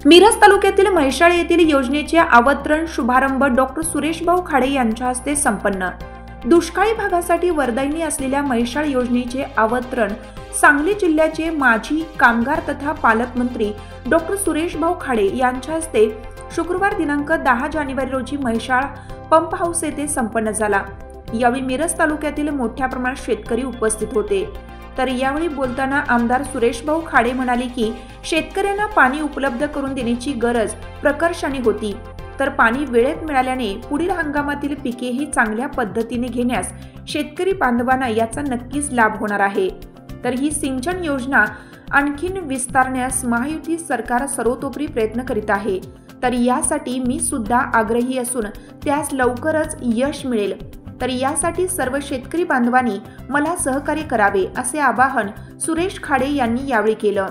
मिरज तालुक्यातील म्हैसाळ येथील योजनेचे आवतरण शुभारंभ डॉक्टर सुरेश भाऊ खाडे यांच्या हस्ते संपन्न। दुष्काळी भागासाठी वरदायिनी असलेल्या म्हैसाळ योजनेचे आवतरण सांगली जिल्ह्याचे माजी कामगार तथा पालकमंत्री डॉक्टर सुरेश भाऊ खाडे यांच्या हस्ते शुक्रवार दिनांक 10 जानेवारी रोजी म्हैसाळ पंप हाऊस येथे संपन्न झाला। यावेळी मिरज तालुक्यातील मोठ्या प्रमाणात शेतकरी उपस्थित होते। तर यावेळी बोलताना आमदार सुरेश भाऊ खाडे म्हणाले की शेतकऱ्यांना पाणी उपलब्ध करून देण्याची गरज प्रकर्षाने होती, तर पाणी वेळेत मिळाल्याने पुढील हंगामातील पिकेही चांगल्या पद्धतीने घेण्यास शेतकरी बांधवांना याचा नक्कीच लाभ होणार आहे। तर ही सिंचन योजना आणखीन विस्तारण्यास महायुती सरकार सर्वतोपरी प्रयत्न करीत आहे, तर यासाठी मी सुद्धा आग्रही असून त्यास लवकरच यश मिळेल। तर यासाठी सर्व शेतकरी बांधवांनी मला सहकार्य करावे असे आवाहन सुरेश खाडे यांनी यावेळी केलं।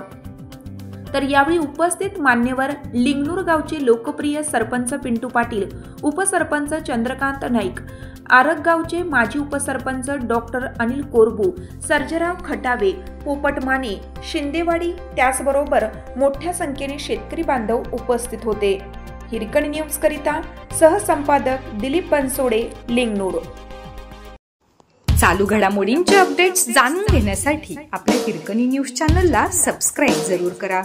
तर यावेळी उपस्थित मान्यवर लिंगनूर गावचे लोकप्रिय सरपंच पिंटू पाटील, उपसरपंच चंद्रकांत नाईक, आरग गावचे माजी उपसरपंच डॉक्टर अनिल कोरबू, सर्जेराव खटावे, पोपट माने, शिंदेवाडी, त्याचबरोबर मोठ्या संख्येने शेतकरी बांधव उपस्थित होते। हिरकणी न्यूज करिता सहसंपादक दिलीप बनसोडे, लिंगनूर। चालू घडामोडींचे अपडेट्स जाणून घेण्यासाठी आपल्या हिरकणी न्यूज चॅनलला सबस्क्राइब जरूर करा,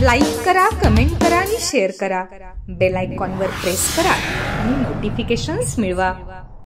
लाईक करा, कमेंट करा आणि शेअर करा। बेल आयकॉनवर प्रेस करा आणि नोटिफिकेशन्स मिळवा।